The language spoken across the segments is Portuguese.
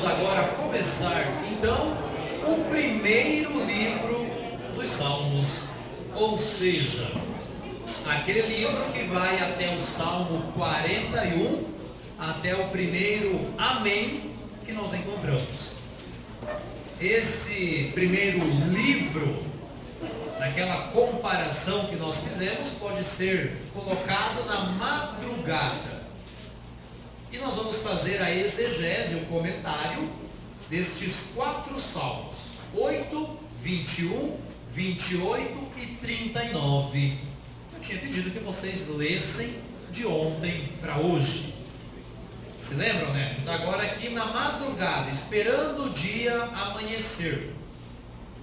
vamos agora começar, então, o primeiro livro dos Salmos, ou seja, aquele livro que vai até o Salmo 41, até o primeiro Amém que nós encontramos. Esse primeiro livro, naquela comparação que nós fizemos, pode ser colocado na madrugada. E nós vamos fazer a exegese, o comentário destes 4 salmos: 8, 21, 28 e 39. Eu tinha pedido que vocês lessem de ontem para hoje. Se lembram, né? A gente está agora aqui na madrugada, esperando o dia amanhecer,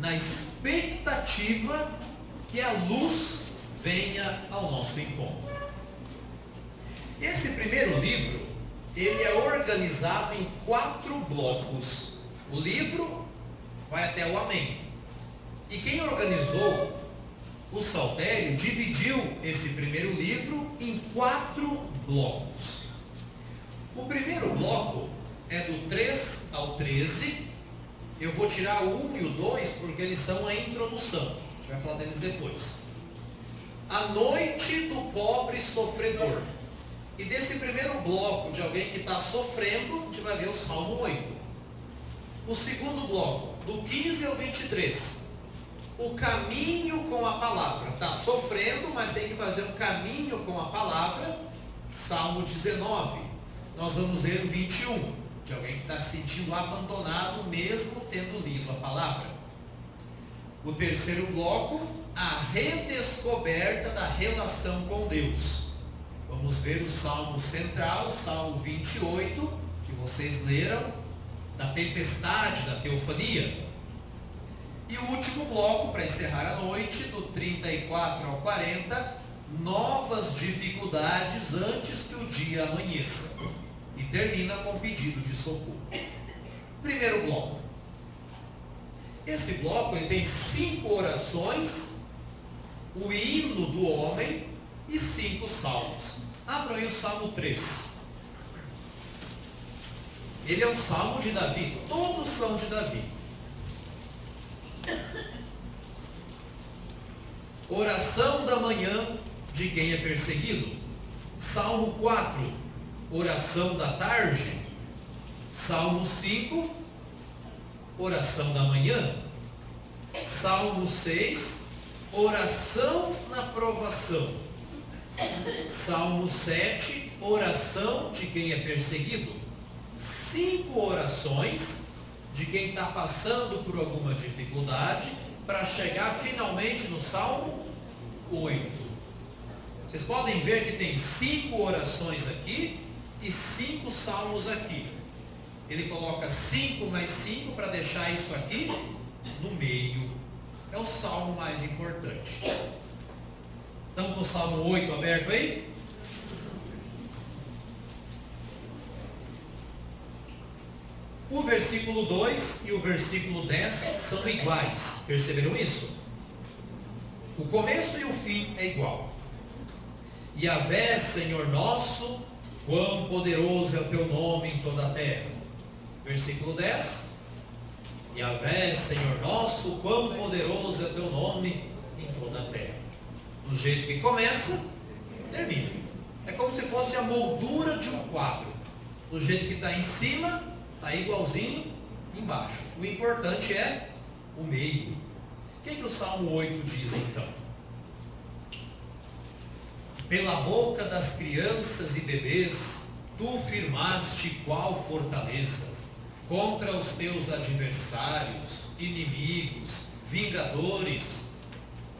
na expectativa que a luz venha ao nosso encontro. Esse primeiro livro, ele é organizado em 4 blocos. O livro vai até o Amém. E quem organizou o Saltério dividiu esse primeiro livro em 4 blocos. O primeiro bloco é do 3 ao 13. Eu vou tirar o 1 e o 2 porque eles são a introdução. A gente vai falar deles depois. A noite do pobre sofredor. E desse primeiro bloco de alguém que está sofrendo, a gente vai ver o Salmo 8. O segundo bloco, do 15 ao 23. O caminho com a palavra. Está sofrendo, mas tem que fazer um caminho com a palavra. Salmo 19. Nós vamos ver o 21. De alguém que está se sentindo abandonado, mesmo tendo lido a palavra. O terceiro bloco, a redescoberta da relação com Deus. Vamos ver o Salmo central, Salmo 28, que vocês leram, da tempestade, da teofania. E o último bloco, para encerrar a noite, do 34 ao 40, novas dificuldades antes que o dia amanheça. E termina com pedido de socorro. Primeiro bloco. Esse bloco ele tem 5 orações, o hino do homem e 5 salmos. Abram aí o Salmo 3. Ele é um salmo de Davi. Todos são de Davi. Oração da manhã de quem é perseguido. Salmo 4. Oração da tarde. Salmo 5. Oração da manhã. Salmo 6. Oração na provação. Salmo 7. Oração de quem é perseguido. 5 orações de quem está passando por alguma dificuldade, para chegar finalmente no Salmo 8. Vocês podem ver que tem 5 orações aqui e 5 salmos aqui. Ele coloca 5 mais 5 para deixar isso aqui no meio. É o salmo mais importante. Estamos com o Salmo 8 aberto aí? O versículo 2 e o versículo 10 são iguais. Perceberam isso? O começo e o fim é igual. Yahvé, Senhor nosso, quão poderoso é o teu nome em toda a terra. Versículo 10. Yahvé, Senhor nosso, quão poderoso é o teu nome em toda a terra. Do jeito que começa, termina. É como se fosse a moldura de um quadro. Do jeito que está em cima, está igualzinho embaixo. O importante é o meio. O que o Salmo 8 diz então? Pela boca das crianças e bebês, tu firmaste qual fortaleza contra os teus adversários, inimigos, vingadores.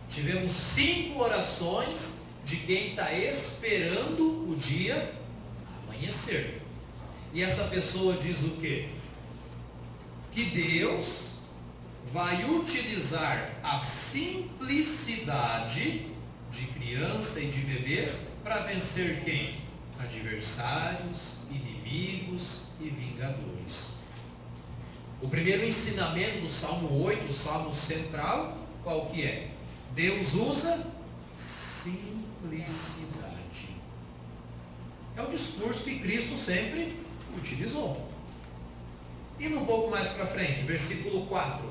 Tivemos 5 orações de quem está esperando o dia amanhecer. E essa pessoa diz o quê? Que Deus vai utilizar a simplicidade de criança e de bebês para vencer quem? Adversários, inimigos e vingadores. O primeiro ensinamento do Salmo 8, o Salmo central, qual que é? Deus usa simplicidade. É o discurso que Cristo sempre utilizou. E um pouco mais para frente, versículo 4.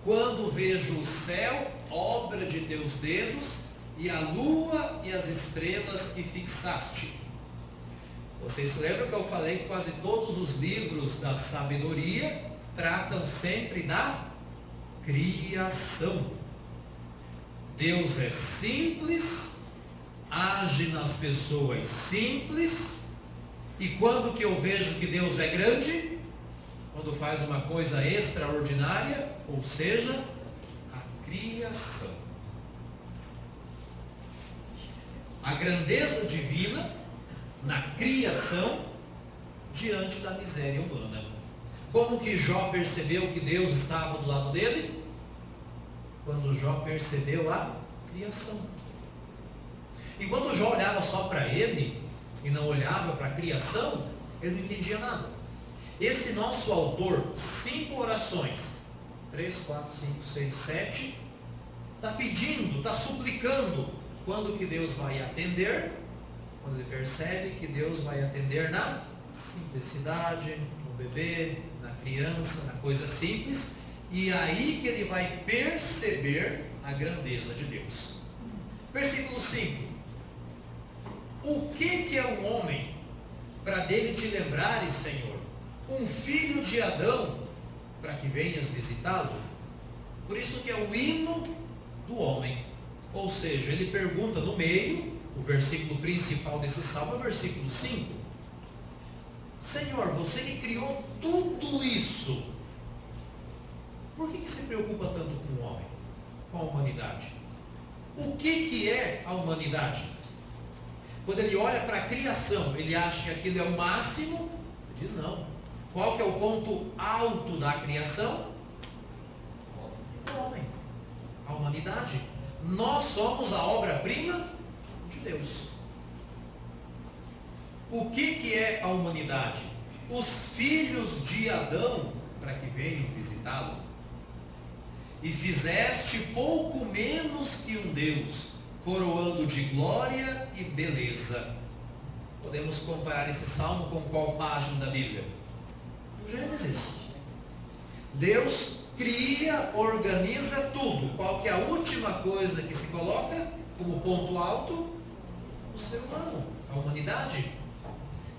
Quando vejo o céu, obra de teus dedos, e a lua e as estrelas que fixaste. Vocês se lembram que eu falei que quase todos os livros da sabedoria tratam sempre da criação. Deus é simples, age nas pessoas simples, e quando que eu vejo que Deus é grande? Quando faz uma coisa extraordinária, ou seja, a criação. A grandeza divina na criação diante da miséria humana. Como que Jó percebeu que Deus estava do lado dele? Quando Jó percebeu a criação. Enquanto Jó olhava só para ele e não olhava para a criação, ele não entendia nada. Esse nosso autor, 5 orações, 3, 4, 5, 6, 7, está pedindo, está suplicando, quando que Deus vai atender? Quando ele percebe que Deus vai atender na simplicidade, no bebê, na criança, na coisa simples, e aí que ele vai perceber a grandeza de Deus. Versículo 5. O que é um homem para dele te lembrares, Senhor? Um filho de Adão, para que venhas visitá-lo? Por isso que é o hino do homem. Ou seja, ele pergunta no meio, o versículo principal desse salmo é o versículo 5. Senhor, você que criou tudo isso, por que se preocupa tanto com o homem, com a humanidade? O que é a humanidade? Quando ele olha para a criação, ele acha que aquilo é o máximo? Ele diz não. Qual que é o ponto alto da criação? O homem, a humanidade. Nós somos a obra-prima de Deus. O que é a humanidade? Os filhos de Adão, para que venham visitá-lo. E fizeste pouco menos que um Deus, coroando de glória e beleza. Podemos comparar esse salmo com qual página da Bíblia? Gênesis. Deus cria, organiza tudo. Qual que é a última coisa que se coloca como ponto alto? O ser humano, a humanidade.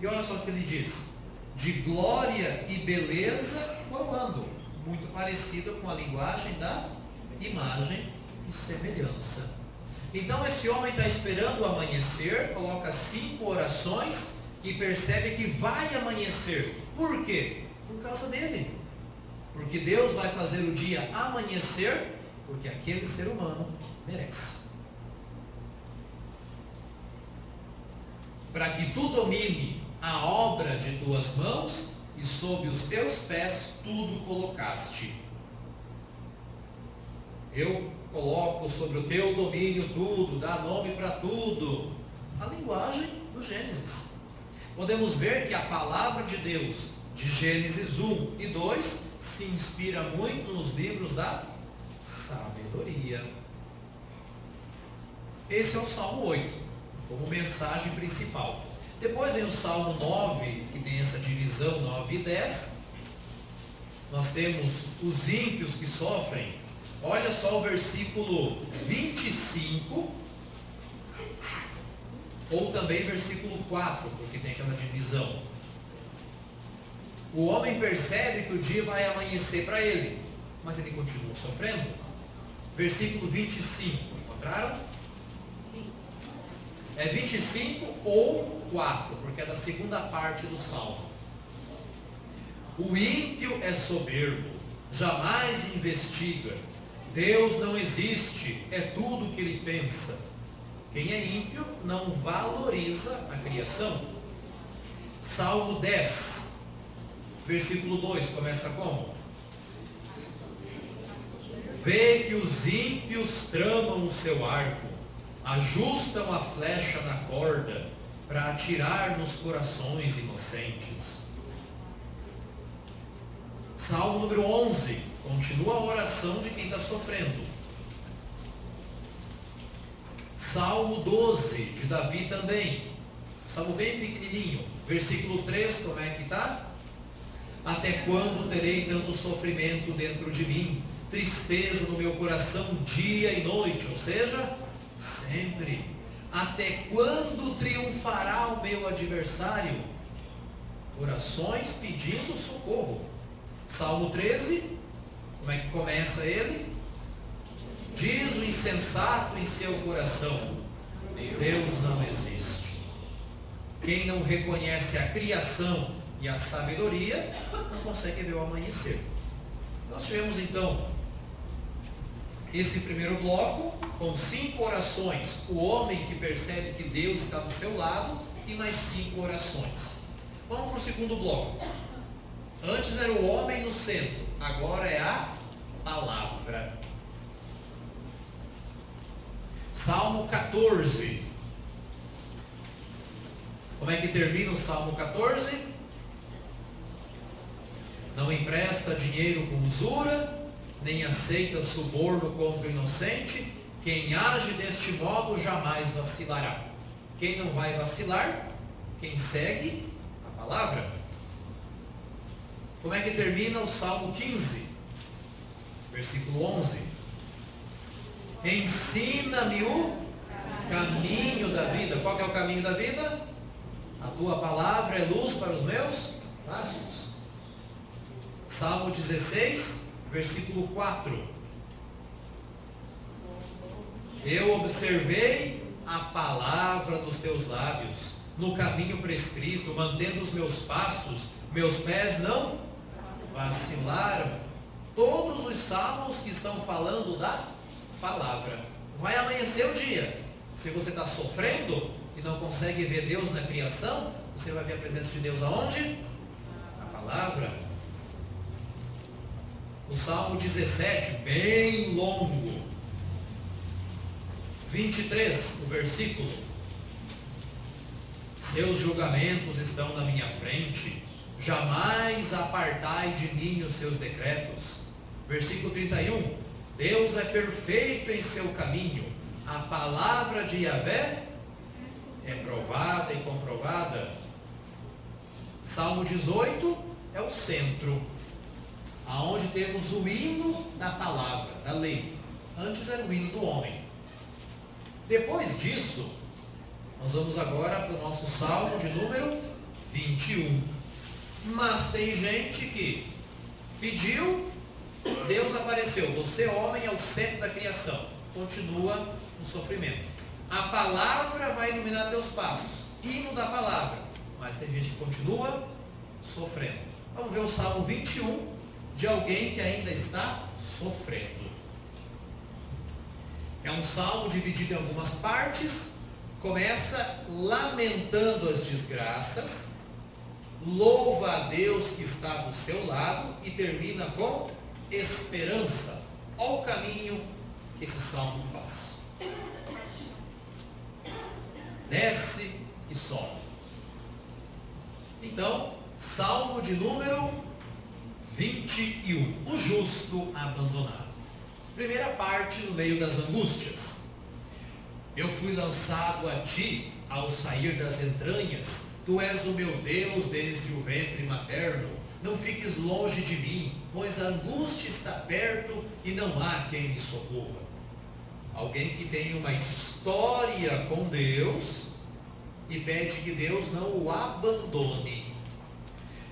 E olha só o que ele diz: de glória e beleza coroando. Muito parecido com a linguagem da imagem e semelhança. Então esse homem está esperando o amanhecer, coloca 5 orações e percebe que vai amanhecer. Por quê? Por causa dele. Porque Deus vai fazer o dia amanhecer, porque aquele ser humano merece. Para que tu domine a obra de tuas mãos, e sob os teus pés tudo colocaste. Eu coloco sobre o teu domínio tudo, dá nome para tudo. A linguagem do Gênesis. Podemos ver que a palavra de Deus, de Gênesis 1 e 2, se inspira muito nos livros da sabedoria. Esse é o Salmo 8, como mensagem principal. Depois vem o Salmo 9, que tem essa divisão 9 e 10. Nós temos os ímpios que sofrem. Olha só o versículo 25, ou também versículo 4, porque tem aquela divisão. O homem percebe que o dia vai amanhecer para ele, mas ele continua sofrendo. Versículo 25, encontraram? Sim. É 25 ou 4, porque é da segunda parte do Salmo. O ímpio é soberbo, jamais investiga. Deus não existe, é tudo o que ele pensa. Quem é ímpio não valoriza a criação. Salmo 10, versículo 2, começa como? Vê que os ímpios tramam o seu arco, ajustam a flecha na corda, para atirar nos corações inocentes. Salmo número 11, continua a oração de quem está sofrendo. Salmo 12, de Davi também. Salmo bem pequenininho. Versículo 3, como é que está? Até quando terei tanto sofrimento dentro de mim? Tristeza no meu coração dia e noite, ou seja, sempre. Até quando triunfará o meu adversário? Orações pedindo socorro. Salmo 13, como é que começa ele? Diz o insensato em seu coração: Deus não existe. Quem não reconhece a criação e a sabedoria, não consegue ver o amanhecer. Nós tivemos então esse primeiro bloco com 5 orações. O homem que percebe que Deus está do seu lado e mais 5 orações. Vamos para o segundo bloco. Antes era o homem no centro, agora é a palavra. Salmo 14. Como é que termina o Salmo 14? Não empresta dinheiro com usura, nem aceita suborno contra o inocente. Quem age deste modo jamais vacilará. Quem não vai vacilar? Quem segue a palavra. Como é que termina o Salmo 15? Versículo 11. Ensina-me o caminho da vida. Qual que é o caminho da vida? A tua palavra é luz para os meus passos. Salmo 16, versículo 4. Eu observei a palavra dos teus lábios, no caminho prescrito, mantendo os meus passos, meus pés não vacilaram. Todos os salmos que estão falando da palavra. Vai amanhecer o dia. Se você está sofrendo e não consegue ver Deus na criação, você vai ver a presença de Deus aonde? Na palavra. O Salmo 17, bem longo. 23, o versículo. Seus julgamentos estão na minha frente, jamais apartai de mim os seus decretos. Versículo 31. Deus é perfeito em seu caminho, a palavra de Yahvé é provada e comprovada. Salmo 18 é o centro, aonde temos o hino da palavra, da lei. Antes era o hino do homem. Depois disso, nós vamos agora para o nosso salmo de número 21. Mas tem gente que pediu, Deus apareceu. Você, homem, é o centro da criação. Continua no sofrimento. A palavra vai iluminar teus passos. Hino da palavra. Mas tem gente que continua sofrendo. Vamos ver o Salmo 21 de alguém que ainda está sofrendo. É um salmo dividido em algumas partes. Começa lamentando as desgraças, louva a Deus que está do seu lado e termina com esperança. Olha o caminho que esse salmo faz. Desce e sobe. Então, salmo de número 21. O justo abandonado. Primeira parte, no meio das angústias. Eu fui lançado a ti ao sair das entranhas. Tu és o meu Deus desde o ventre materno. Não fiques longe de mim, pois a angústia está perto e não há quem me socorra. Alguém que tem uma história com Deus e pede que Deus não o abandone.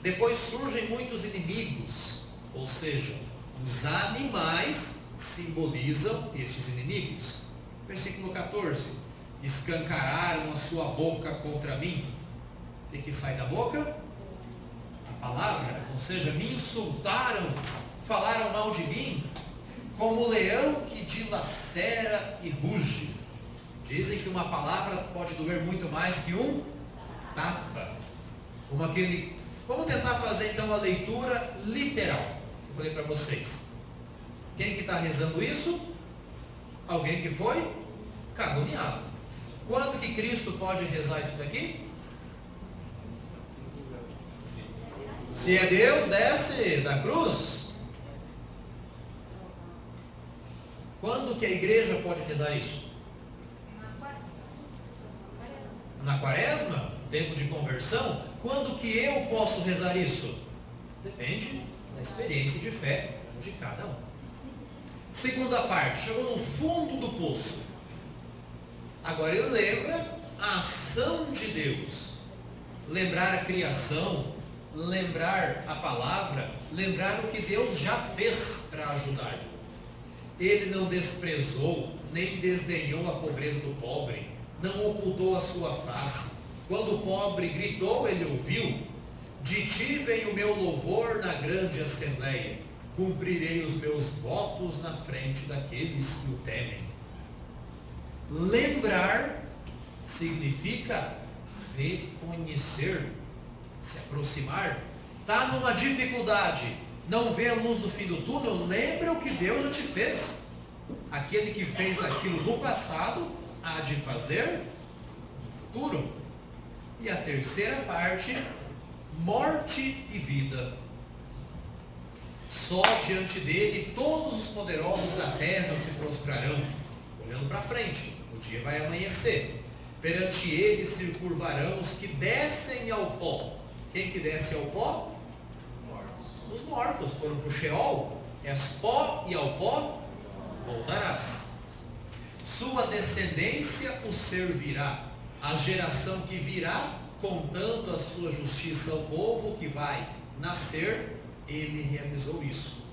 Depois surgem muitos inimigos, ou seja, os animais simbolizam estes inimigos. Versículo 14. Escancararam a sua boca contra mim. O que sai da boca? A palavra. Ou seja, me insultaram, falaram mal de mim, como o leão que dilacera e ruge. Dizem que uma palavra pode doer muito mais que um tapa. Como aquele... Vamos tentar fazer então a leitura literal. Eu falei para vocês. Quem que está rezando isso? Alguém que foi caluniado. Quando que Cristo pode rezar isso daqui? Se é Deus, desce da cruz. Quando que a igreja pode rezar isso? Na quaresma? Tempo de conversão? Quando que eu posso rezar isso? Depende da experiência de fé de cada um. Segunda parte, chegou no fundo do poço. Agora ele lembra a ação de Deus. Lembrar a criação, lembrar a palavra, lembrar o que Deus já fez para ajudar. Ele não desprezou, nem desdenhou a pobreza do pobre, não ocultou a sua face. Quando o pobre gritou, ele ouviu. De ti vem o meu louvor na grande assembleia. Cumprirei os meus votos na frente daqueles que o temem. Lembrar significa reconhecer, se aproximar. Está numa dificuldade, não vê a luz do fim do túnel, lembra o que Deus já te fez. Aquele que fez aquilo no passado, há de fazer no futuro. E a terceira parte, morte e vida. Só diante dele todos os poderosos da terra se prostrarão. Olhando para frente, o dia vai amanhecer. Perante ele se curvarão os que descem ao pó. Quem que desce ao pó? Os mortos. Foram para o Sheol. És pó e ao pó voltarás. Sua descendência o servirá. A geração que virá, contando a sua justiça ao povo que vai nascer, ele realizou isso.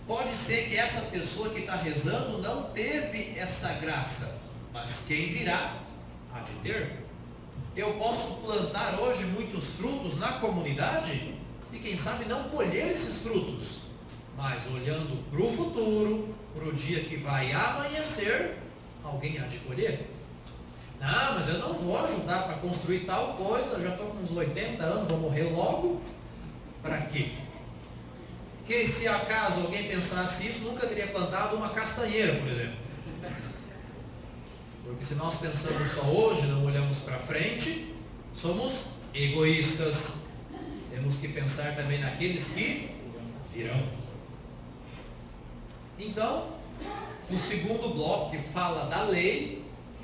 Pode ser que essa pessoa que está rezando não teve essa graça, mas quem virá há de ter. Eu posso plantar hoje muitos frutos na comunidade e quem sabe não colher esses frutos, mas olhando para o futuro, para o dia que vai amanhecer, alguém há de colher. Ah, mas eu não vou ajudar para construir tal coisa, eu já estou com uns 80 anos, vou morrer logo. Para quê? Que se acaso alguém pensasse isso, nunca teria plantado uma castanheira, por exemplo. Porque se nós pensamos só hoje, não olhamos para frente, somos egoístas. Temos que pensar também naqueles que virão. Então, o segundo bloco que fala da lei,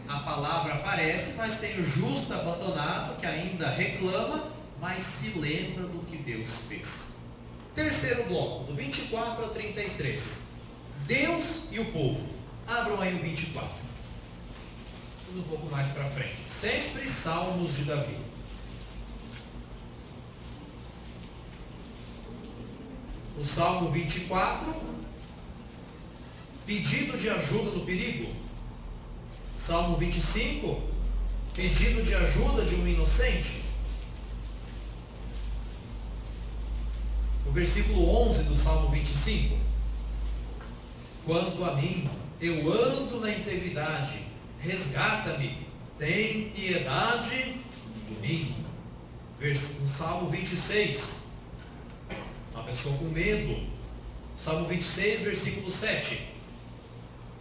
a palavra aparece, mas tem o justo abandonado que ainda reclama, mas se lembra do que Deus fez. Terceiro bloco, do 24 ao 33. Deus e o povo. Abram aí o 24. Tudo um pouco mais para frente. Sempre salmos de Davi. O Salmo 24. Pedido de ajuda no perigo. Salmo 25. Pedido de ajuda de um inocente. O versículo 11 do Salmo 25. Quanto a mim, eu ando na integridade, resgata-me, tem piedade de mim. No Salmo 26, uma pessoa com medo. Salmo 26, versículo 7.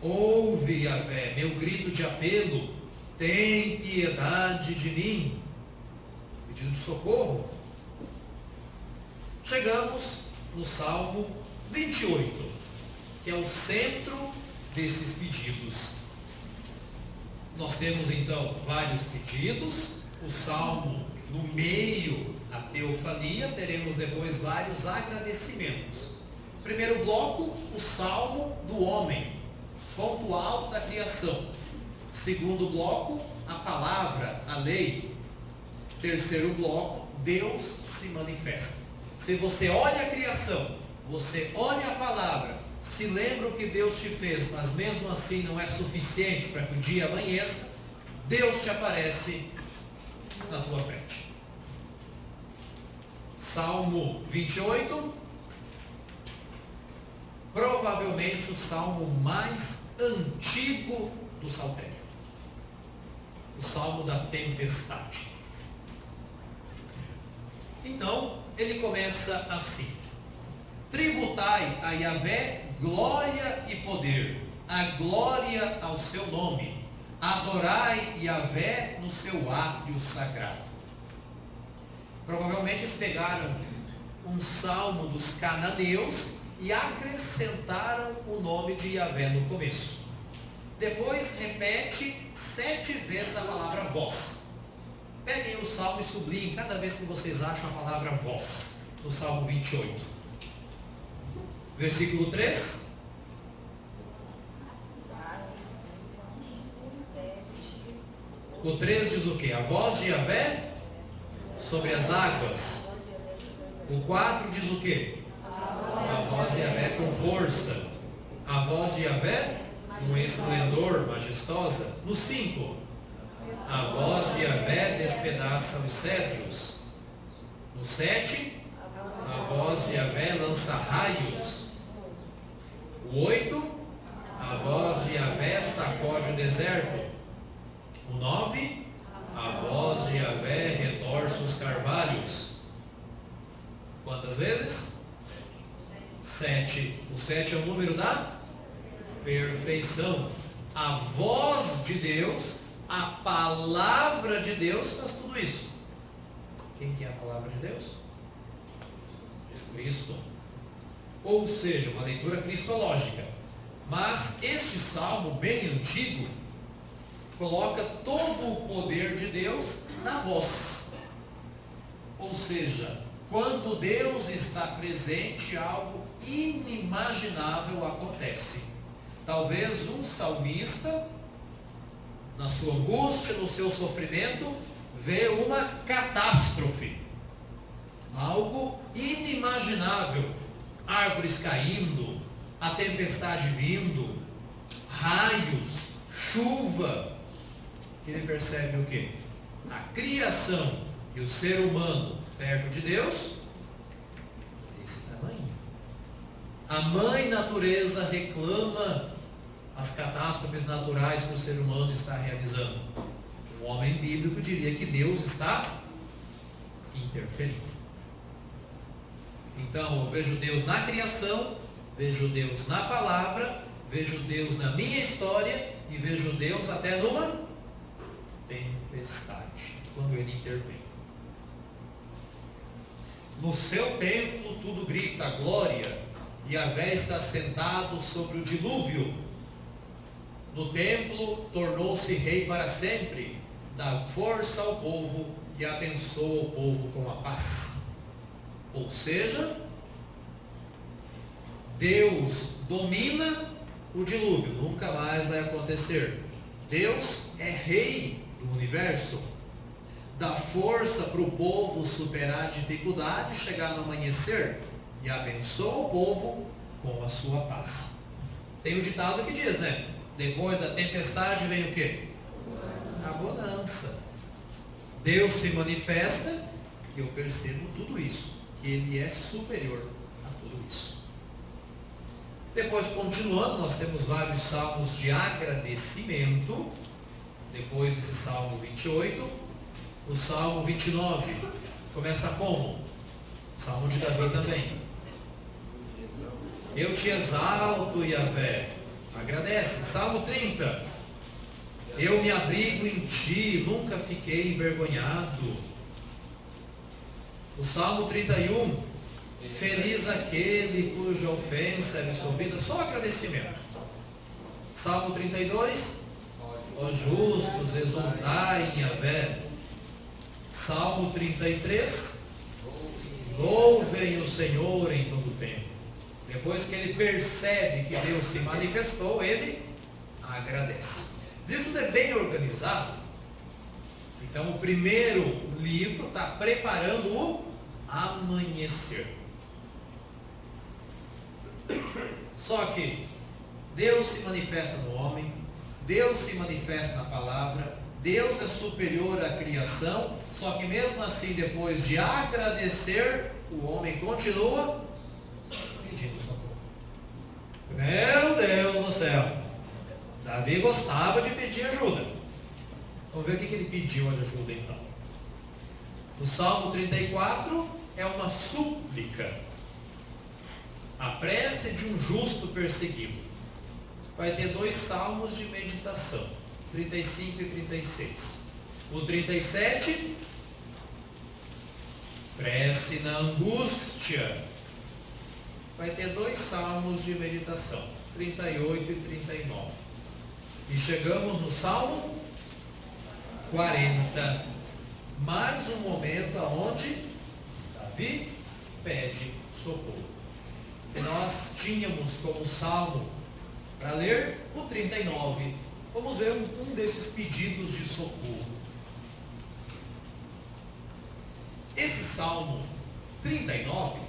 Ouve, Yahvé, meu grito de apelo, tem piedade de mim. Pedido de socorro. Chegamos no Salmo 28, que é o centro desses pedidos. Nós temos então vários pedidos, o Salmo no meio, a teofania, teremos depois vários agradecimentos. Primeiro bloco, o Salmo do homem, ponto alto da criação. Segundo bloco, a palavra, a lei. Terceiro bloco, Deus se manifesta. Se você olha a criação, você olha a palavra, se lembra o que Deus te fez, mas mesmo assim não é suficiente para que o dia amanheça, Deus te aparece na tua frente. Salmo 28, provavelmente o salmo mais antigo do saltério. O salmo da tempestade. Então, ele começa assim: tributai a Yahvé glória e poder, a glória ao seu nome, adorai Yahvé no seu átrio sagrado. Provavelmente eles pegaram um salmo dos cananeus e acrescentaram o nome de Yahvé no começo. Depois repete 7 vezes a palavra vós. Peguem o salmo e sublinhem cada vez que vocês acham a palavra vós, no Salmo 28. Versículo 3. O 3 diz o quê? A voz de Yahvé sobre as águas. O 4 diz o quê? A voz de Yahvé com força. A voz de Yahvé no esplendor, majestosa. No 5, a voz de Yahvé despedaça os cedros. No 7, a voz de Yahvé lança raios. O 8, a voz de Yahvé sacode o deserto. O 9, a voz de Yahvé retorce os carvalhos. Quantas vezes? 7. O 7 é o número da perfeição. A voz de Deus, a palavra de Deus faz tudo isso. Quem que é a palavra de Deus? Cristo. Ou seja, uma leitura cristológica. Mas este salmo bem antigo coloca todo o poder de Deus na voz. Ou seja, quando Deus está presente, algo inimaginável acontece. Talvez um salmista, na sua angústia, no seu sofrimento, vê uma catástrofe. Algo inimaginável. Árvores caindo, a tempestade vindo, raios, chuva. Ele percebe o quê? A criação e o ser humano perto de Deus, desse tamanho. A mãe natureza reclama as catástrofes naturais que o ser humano está realizando. Um homem bíblico diria que Deus está interferindo. Então, eu vejo Deus na criação, vejo Deus na palavra, vejo Deus na minha história e vejo Deus até numa tempestade, quando Ele intervém. No seu templo tudo grita glória, e Yahvé está sentado sobre o dilúvio. No templo tornou-se rei para sempre, dá força ao povo e abençoa o povo com a paz. Ou seja, Deus domina o dilúvio, nunca mais vai acontecer. Deus é rei do universo, dá força para o povo superar a dificuldade, chegar no amanhecer e abençoa o povo com a sua paz. Tem um ditado que diz, né? Depois da tempestade vem o quê? A bonança. Deus se manifesta e eu percebo tudo isso, que Ele é superior a tudo isso. Depois, continuando, nós temos vários salmos de agradecimento. Depois desse salmo 28, o salmo 29 começa como? Salmo de Davi também. Eu te exalto, Yahvé. Agradece. Salmo 30. Eu me abrigo em ti, nunca fiquei envergonhado. O Salmo 31. Feliz aquele cuja ofensa é absolvida. Só agradecimento. Salmo 32. Ó justos, exultai em Yahvé. Salmo 33. Louvem o Senhor em todo o tempo. Depois que ele percebe que Deus se manifestou, ele agradece. Viu? Tudo é bem organizado. Então o primeiro livro está preparando o amanhecer. Só que Deus se manifesta no homem, Deus se manifesta na palavra, Deus é superior à criação, só que mesmo assim, depois de agradecer, o homem continua pedindo socorro. Meu Deus do céu! Davi gostava de pedir ajuda. Vamos ver o que ele pediu de ajuda então. O Salmo 34 é uma súplica. A prece de um justo perseguido. Vai ter 2 salmos de meditação, 35 e 36. O 37, prece na angústia. Vai ter 2 salmos de meditação, 38 e 39. E chegamos no Salmo 40. Mais um momento onde Davi pede socorro. que nós tínhamos como salmo para ler o 39. Vamos ver um desses pedidos de socorro. Esse salmo 39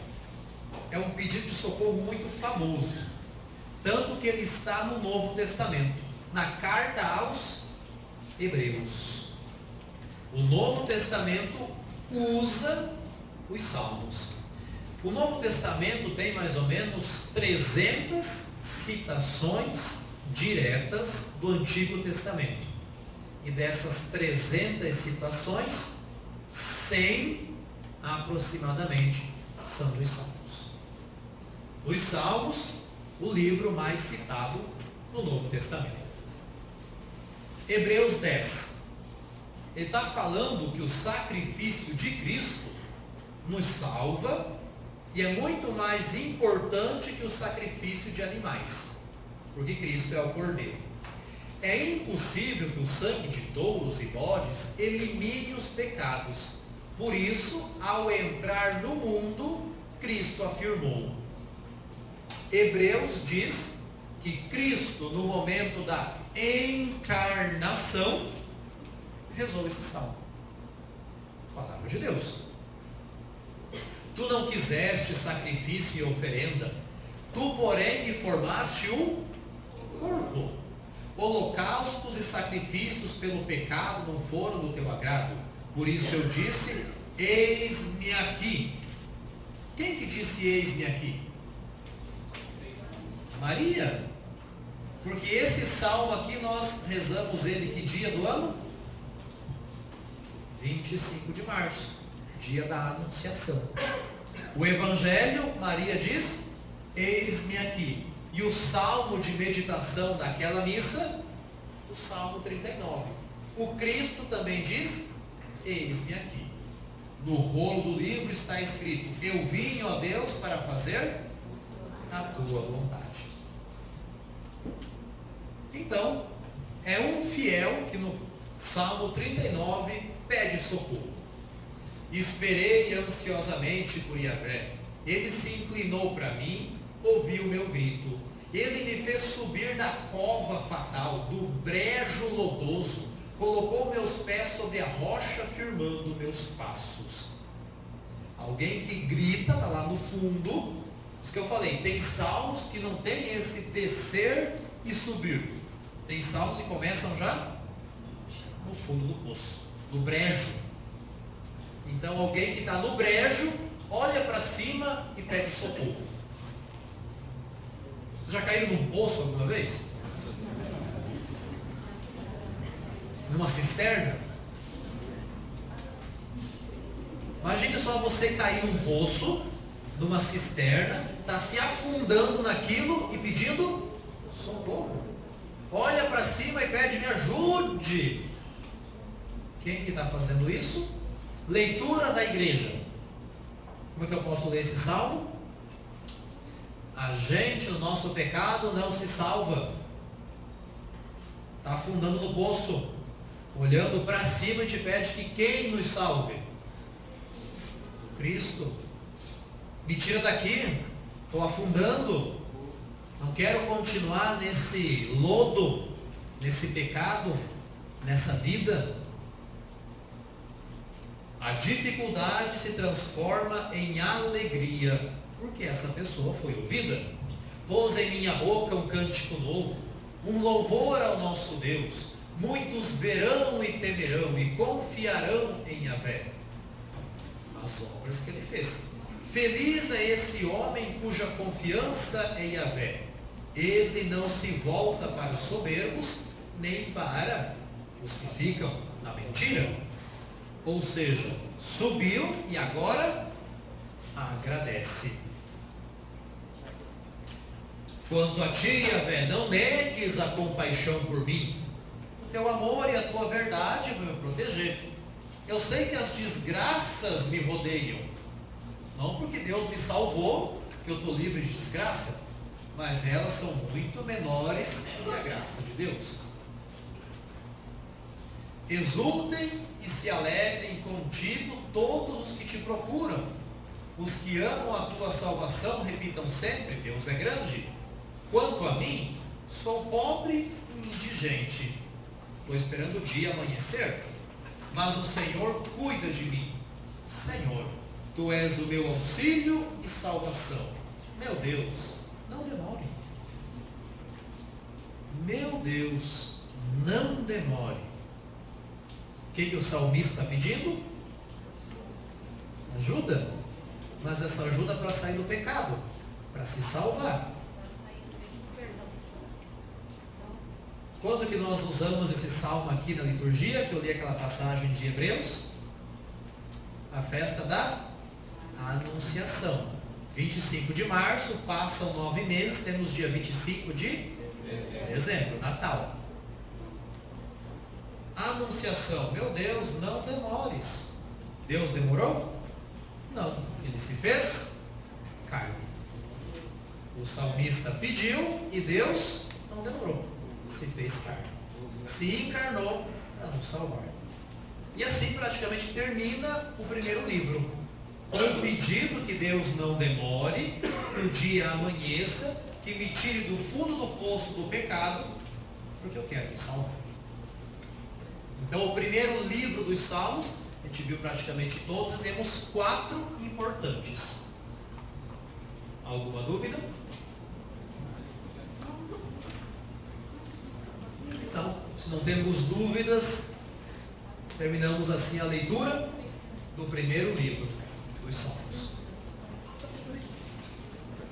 é um pedido de socorro muito famoso, tanto que ele está no Novo Testamento, na carta aos Hebreus. O Novo Testamento usa os salmos. O Novo Testamento tem mais ou menos 300 citações diretas do Antigo Testamento. E dessas 300 citações, 100 aproximadamente são dos Salmos. Os Salmos, o livro mais citado no Novo Testamento. Hebreus 10. Ele está falando que o sacrifício de Cristo nos salva e é muito mais importante que o sacrifício de animais, porque Cristo é o Cordeiro. É impossível que o sangue de touros e bodes elimine os pecados. Por isso, ao entrar no mundo, Cristo afirmou. Hebreus diz que Cristo, no momento da encarnação, rezou esse salmo. Palavra de Deus. Tu não quiseste sacrifício e oferenda, tu, porém, me formaste um corpo. Holocaustos e sacrifícios pelo pecado não foram do teu agrado. Por isso eu disse, eis-me aqui. Quem que disse eis-me aqui? Maria. Porque esse salmo aqui nós rezamos ele que dia do ano? 25 de março, dia da Anunciação. O Evangelho, Maria diz, eis-me aqui. E o salmo de meditação daquela missa, o Salmo 39. O Cristo também diz, eis-me aqui. No rolo do livro está escrito, eu vim, ó Deus, para fazer a tua vontade. Então, é um fiel que no Salmo 39 pede socorro. Esperei ansiosamente por Yahvé. Ele se inclinou para mim, ouviu o meu grito. Ele me fez subir da cova fatal, do brejo lodoso. Colocou meus pés sobre a rocha, firmando meus passos. Alguém que grita, está lá no fundo. Isso que eu falei, tem salmos que não tem esse descer e subir. Tem salmos que começam já no fundo do poço, no brejo. Então alguém que está no brejo, olha para cima e pede socorro. Vocês já caíram num poço alguma vez? Numa cisterna? Imagine só você cair num poço, numa cisterna, está se afundando naquilo e pedindo socorro. Olha para cima e pede, me ajude. Quem que está fazendo isso? Leitura da igreja. Como é que eu posso ler esse salmo? A gente no nosso pecado não se salva. Está afundando no poço. Olhando para cima e te pede que quem nos salve? Cristo. Me tira daqui. Estou afundando. Não quero continuar nesse lodo, nesse pecado, nessa vida. A dificuldade se transforma em alegria, porque essa pessoa foi ouvida. Pôs em minha boca um cântico novo, um louvor ao nosso Deus. Muitos verão e temerão e confiarão em Yahvé, as obras que ele fez. Feliz é esse homem cuja confiança é Yahvé. Ele não se volta para os soberbos, nem para os que ficam na mentira. Ou seja, subiu e agora agradece. Quanto a ti, Yahvé, não negues a compaixão por mim. O teu amor e a tua verdade vão me proteger. Eu sei que as desgraças me rodeiam. Não porque Deus me salvou, que eu estou livre de desgraça, mas elas são muito menores que a graça de Deus. Exultem e se alegrem contigo todos os que te procuram. Os que amam a tua salvação repitam sempre: Deus é grande. Quanto a mim, sou pobre e indigente. Estou esperando o dia amanhecer, mas o Senhor cuida de mim. Senhor, tu és o meu auxílio e salvação. Meu Deus, não demore. Meu Deus, não demore. O que o salmista está pedindo? Ajuda. Mas essa ajuda para sair do pecado, para se salvar. Quando que nós usamos esse salmo aqui na liturgia, que eu li aquela passagem de Hebreus? A festa da Anunciação. 25 de março, passam 9 meses, temos dia 25 de dezembro, Natal. Anunciação, meu Deus, não demores. Deus demorou? Não, ele se fez carne. O salmista pediu e Deus não demorou, se fez carne, se encarnou para nos salvar. E assim praticamente termina o primeiro livro. Um pedido que Deus não demore, que o dia amanheça, que me tire do fundo do poço do pecado, porque eu quero me salvar. Então o primeiro livro dos Salmos, a gente viu praticamente todos, e temos 4 importantes. Alguma dúvida? Então, se não temos dúvidas, terminamos assim a leitura do primeiro livro dos Salmos.